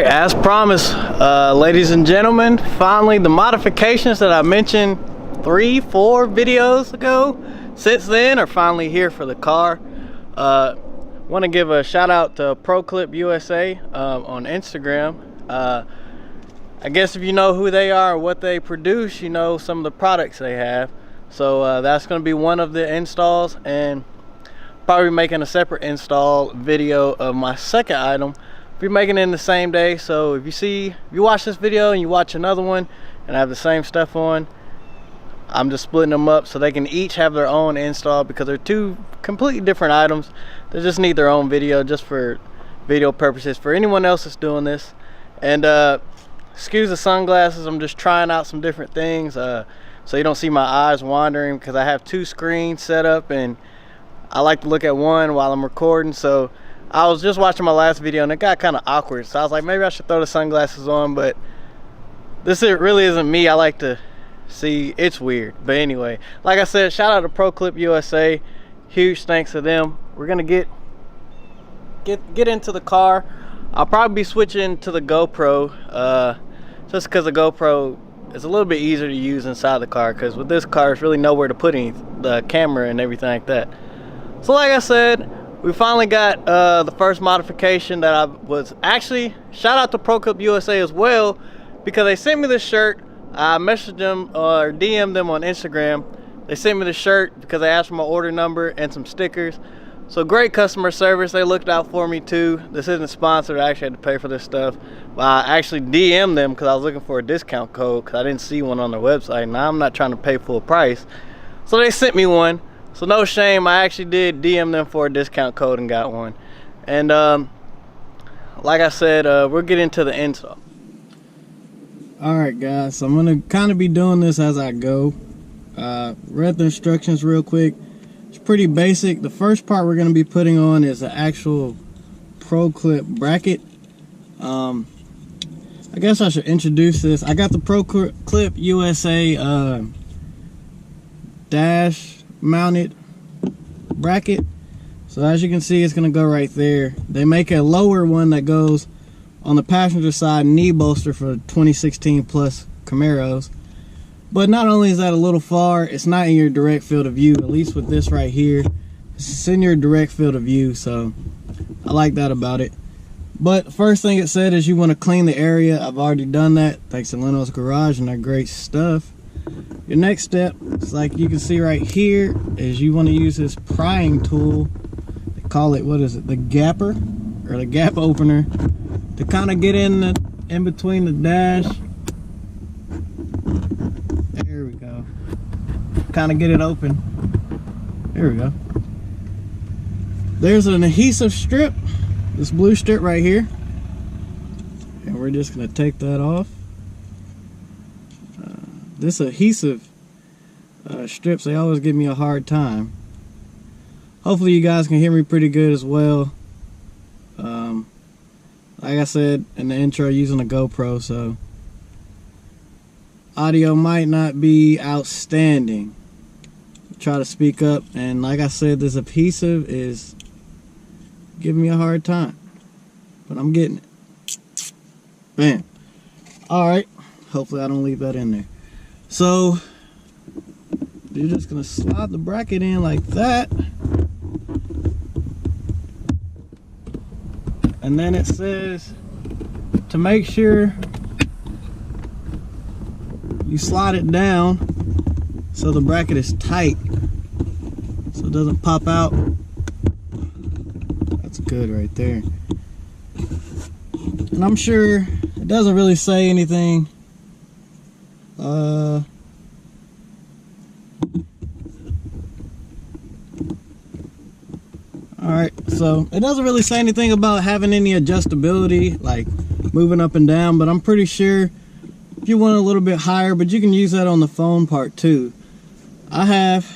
Alright, as promised, ladies and gentlemen, finally the modifications that I mentioned 3-4 videos ago since then are finally here for the car. Want to give a shout out to ProClip USA on Instagram. I guess if you know who they are or what they produce, you know some of the products they have. So that's going to be one of the installs, and probably making a separate install video of my second item. We're making it in the same day, so if you watch this video and you watch another one and I have the same stuff on, I'm just splitting them up so they can each have their own install, because they're two completely different items. They just need their own video, just for video purposes, for anyone else that's doing this. And excuse the sunglasses, I'm just trying out some different things so you don't see my eyes wandering, because I have two screens set up and I like to look at one while I'm recording. So I was just watching my last video and it got kind of awkward, so I was like, maybe I should throw the sunglasses on, but this really isn't me. I like to see, it's weird. But anyway, like I said, shout out to ProClip USA, huge thanks to them. We're gonna get into the car. I'll probably be switching to the GoPro, just because the GoPro is a little bit easier to use inside the car, because with this car, it's really nowhere to put the camera and everything like that. So like I said, we finally got the first modification that I was actually, shout out to ProClip USA as well, because they sent me this shirt. I messaged them or DM'd them on Instagram. They sent me the shirt because they asked for my order number and some stickers. So great customer service. They looked out for me too. This isn't sponsored. I actually had to pay for this stuff. But I actually DM'd them because I was looking for a discount code, because I didn't see one on their website. Now I'm not trying to pay full price. So they sent me one. So no shame, I actually did DM them for a discount code and got one. And like I said, we'll get into the install. Alright guys, so I'm going to kind of be doing this as I go. Read the instructions real quick. It's pretty basic. The first part we're going to be putting on is the actual ProClip bracket. I guess I should introduce this. I got the ProClip USA dash mounted bracket. So as you can see, it's going to go right there. They make a lower one that goes on the passenger side knee bolster for 2016 plus Camaros. But not only is that a little far, it's not in your direct field of view. At least with this right here, it's in your direct field of view, so I like that about it. But the first thing it said is you want to clean the area. I've already done that thanks to Leno's Garage and their great stuff. Your next step is, like you can see right here, is you want to use this prying tool. They call it, what is it, the gapper or the gap opener, to kind of get in between the dash. There we go. Kind of get it open. There we go. There's an adhesive strip, this blue strip right here, and we're just going to take that off. This adhesive strips, they always give me a hard time. Hopefully you guys can hear me pretty good as well. Like I said in the intro, using a GoPro, so audio might not be outstanding. Try to speak up, and like I said, this adhesive is giving me a hard time, but I'm getting it. Bam. Alright, hopefully I don't leave that in there. So you're just gonna slide the bracket in like that, and then it says to make sure you slide it down so the bracket is tight, so it doesn't pop out. That's good right there. And I'm sure it doesn't really say anything. Alright, so it doesn't really say anything about having any adjustability, like moving up and down, but I'm pretty sure if you want a little bit higher, but you can use that on the phone part too. I have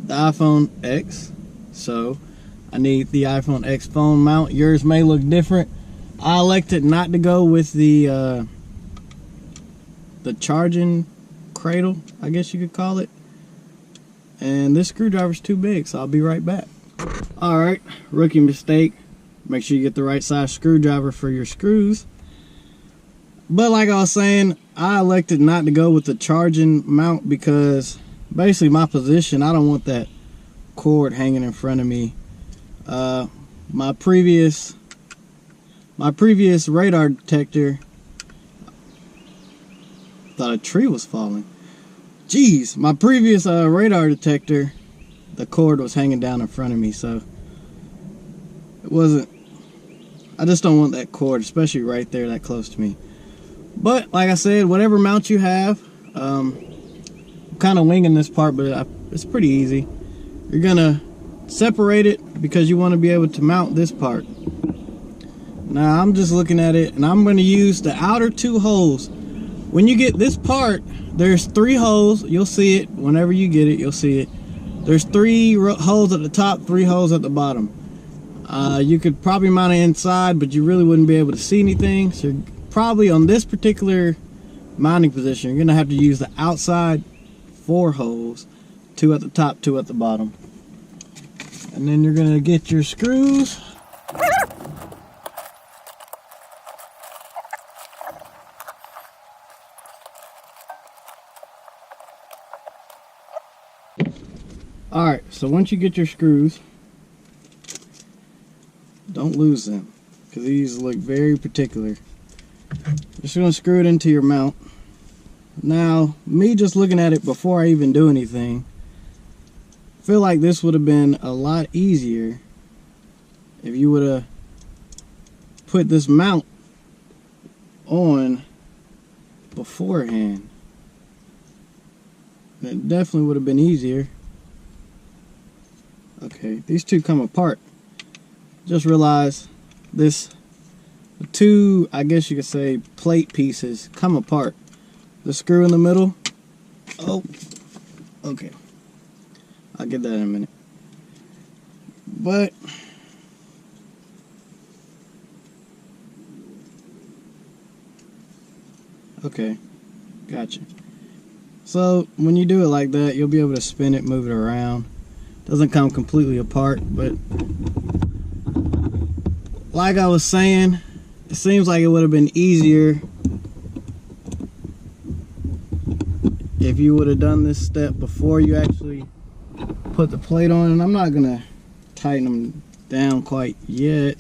the iPhone X, so I need the iPhone X phone mount. Yours may look different. I elected not to go with the charging cradle, I guess you could call it. And this screwdriver's too big, so I'll be right back. Alright, rookie mistake. Make sure you get the right size screwdriver for your screws. But like I was saying, I elected not to go with the charging mount because basically my position, I don't want that cord hanging in front of me. My previous radar detector, thought a tree was falling. Jeez, my previous radar detector, the cord was hanging down in front of me, so it wasn't. I just don't want that cord, especially right there, that close to me. But like I said, whatever mount you have, I'm kind of winging this part, but it's pretty easy. You're gonna separate it because you want to be able to mount this part. Now I'm just looking at it, and I'm going to use the outer 2 holes. When you get this part, there's 3 holes. You'll see it whenever you get it. You'll see it. There's 3 holes at the top, 3 holes at the bottom. You could probably mount it inside, but you really wouldn't be able to see anything. So you're probably on this particular mounting position, you're going to have to use the outside 4 holes, 2 at the top, 2 at the bottom. And then you're going to get your screws. Alright, so once you get your screws, don't lose them, because these look very particular. Just going to screw it into your mount. Now, me just looking at it before I even do anything, I feel like this would have been a lot easier if you would have put this mount on beforehand. It definitely would have been easier. Okay, these 2 come apart. Just realized the 2, I guess you could say, plate pieces come apart. The screw in the middle. Oh, okay. I'll get that in a minute. But okay, gotcha. So when you do it like that, you'll be able to spin it, move it around. Doesn't come completely apart, but like I was saying, it seems like it would have been easier if you would have done this step before you actually put the plate on. And I'm not gonna tighten them down quite yet.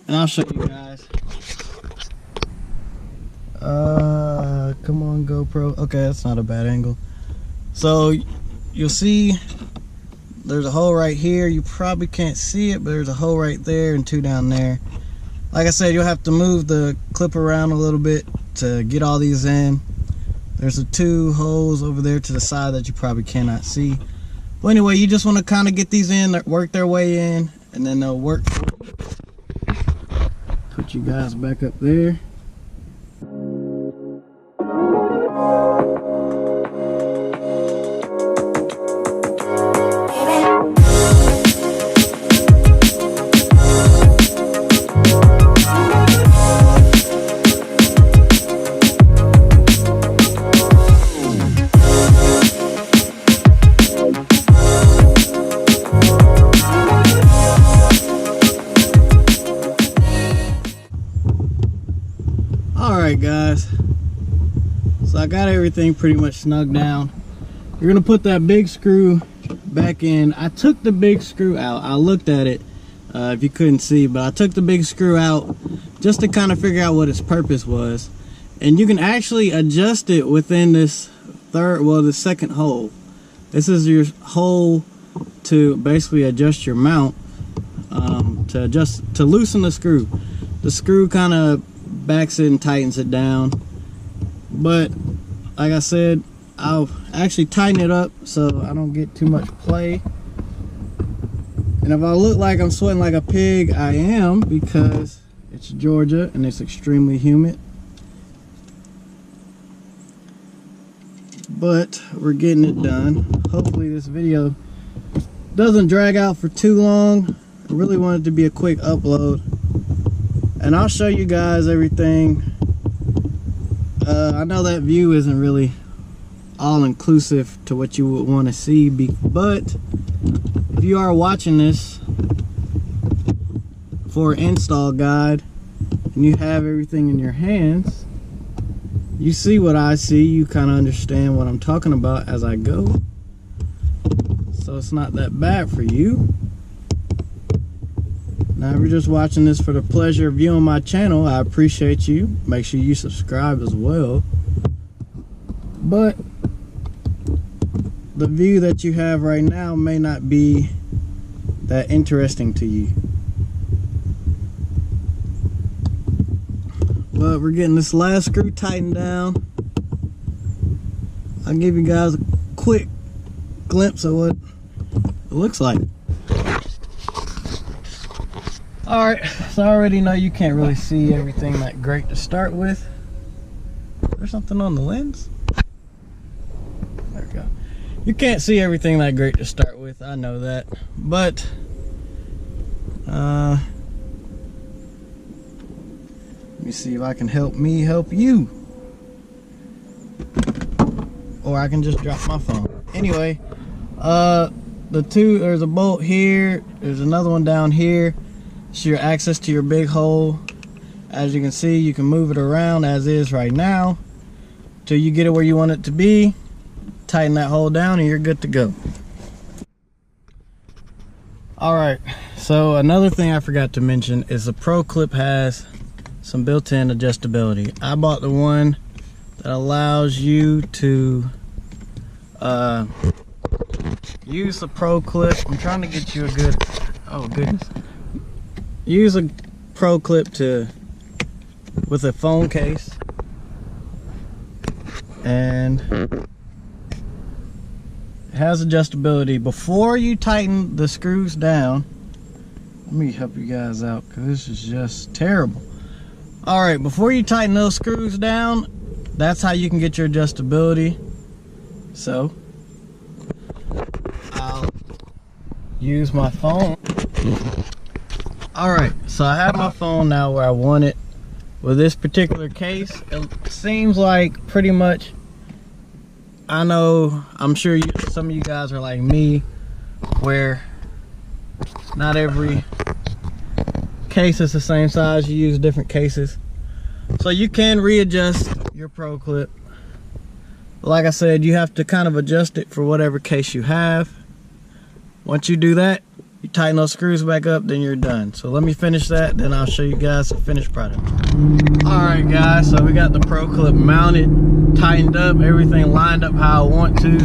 And I'll show you guys. Come on, GoPro. Okay, that's not a bad angle. So you'll see there's a hole right here. You probably can't see it, but there's a hole right there and 2 down there. Like I said, you'll have to move the clip around a little bit to get all these in. There's the 2 holes over there to the side that you probably cannot see. But anyway, you just want to kind of get these in, work their way in, and then they'll work. Put you guys back up there. Alright guys, so I got everything pretty much snug down. You're gonna put that big screw back in. I took the big screw out. I looked at it if you couldn't see, but I took the big screw out just to kind of figure out what its purpose was. And you can actually adjust it within this the second hole. This is your hole to basically adjust your mount, to loosen the screw. The screw kind of backs it and tightens it down, but like I said, I'll actually tighten it up so I don't get too much play. And if I look like I'm sweating like a pig, I am, because it's Georgia and it's extremely humid. But we're getting it done. Hopefully this video doesn't drag out for too long. I really want it to be a quick upload, and I'll show you guys everything. I know that view isn't really all inclusive to what you would want to see, but if you are watching this for an install guide and you have everything in your hands, you see what I see, you kind of understand what I'm talking about as I go, so it's not that bad for you. Now, if you're just watching this for the pleasure of viewing my channel, I appreciate you. Make sure you subscribe as well. But the view that you have right now may not be that interesting to you. But we're getting this last screw tightened down. I'll give you guys a quick glimpse of what it looks like. Alright, so I already know you can't really see everything that great to start with. There's something on the lens? There we go. You can't see everything that great to start with, I know that. But, let me see if I can help you. Or I can just drop my phone. Anyway, there's a bolt here, there's another one down here. It's your access to your big hole. As you can see, you can move it around as is right now till you get it where you want it to be. Tighten that hole down and you're good to go. Alright, so another thing I forgot to mention is the ProClip has some built-in adjustability. I bought the one that allows you to use the ProClip. I'm trying to get you a good, oh goodness. Use a ProClip with a phone case, and it has adjustability. Before you tighten the screws down, let me help you guys out because this is just terrible. All right, before you tighten those screws down, that's how you can get your adjustability. So I'll use my phone. Alright, so I have my phone now where I want it. With this particular case, it seems like pretty much, I know, I'm sure some of you guys are like me, where not every case is the same size. You use different cases. So you can readjust your ProClip. Like I said, you have to kind of adjust it for whatever case you have. Once you do that, you tighten those screws back up, then you're done. So let me finish that, then I'll show you guys the finished product. Alright guys, so we got the ProClip mounted, tightened up, everything lined up how I want to.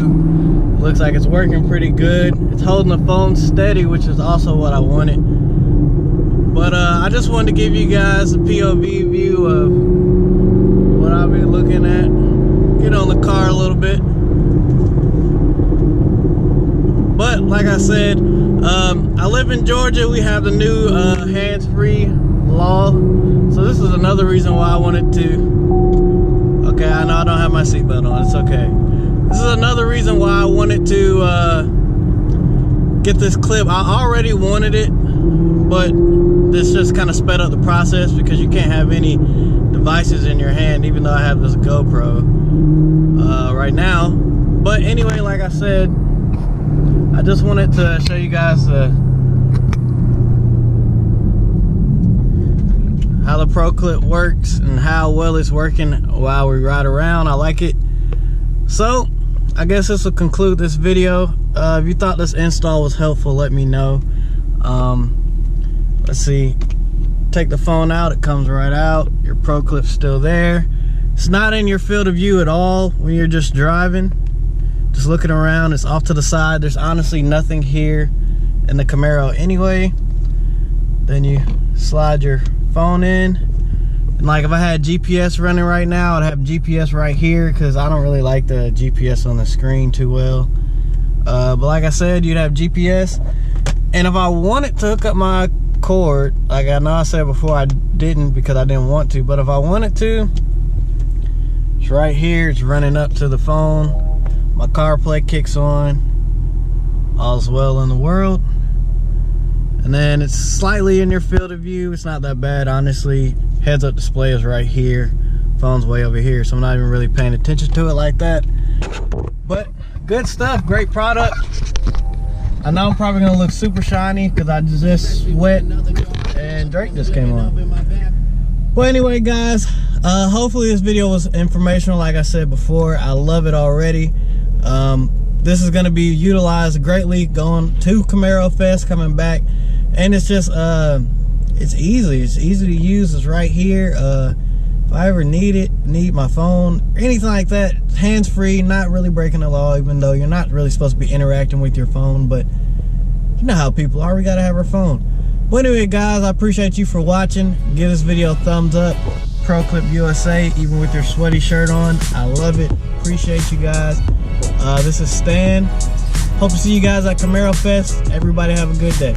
Looks like it's working pretty good. It's holding the phone steady, which is also what I wanted. But I just wanted to give you guys a POV view of what I'll be looking at. Get on the car a little bit. But like I said, I live in Georgia. We have the new hands-free law. So this is another reason why I wanted to. Okay, I know I don't have my seatbelt on. It's okay. This is another reason why I wanted to get this clip. I already wanted it, but this just kind of sped up the process because you can't have any devices in your hand, even though I have this GoPro right now. But anyway, like I said, I just wanted to show you guys how the ProClip works and how well it's working while we ride around. I like it. So I guess this will conclude this video. If you thought this install was helpful, let me know. Let's see, take the phone out, it comes right out. Your ProClip's still there. It's not in your field of view at all when you're just driving. Just looking around, it's off to the side. There's honestly nothing here in the Camaro anyway. Then you slide your phone in. And like if I had GPS running right now, I'd have GPS right here because I don't really like the GPS on the screen too well. But like I said, you'd have GPS. And if I wanted to hook up my cord, like I know I said before I didn't because I didn't want to, but if I wanted to, it's right here. It's running up to the phone. My CarPlay kicks on. All's well in the world. And then it's slightly in your field of view. It's not that bad, honestly. Heads up display is right here. Phone's way over here, so I'm not even really paying attention to it like that. But good stuff, great product. I know I'm probably gonna look super shiny because I just sweat and Drake just came on. Well, anyway, guys, hopefully this video was informational. Like I said before, I love it already. This is gonna be utilized greatly going to Camaro Fest, coming back, and it's just it's easy to use. It's right here. If I ever need my phone, anything like that, hands-free, not really breaking the law, even though you're not really supposed to be interacting with your phone, but you know how people are, we gotta have our phone. But anyway, guys, I appreciate you for watching. Give this video a thumbs up. ProClip USA, even with your sweaty shirt on. I love it. Appreciate you guys. This is Stan. Hope to see you guys at Camaro Fest. Everybody have a good day.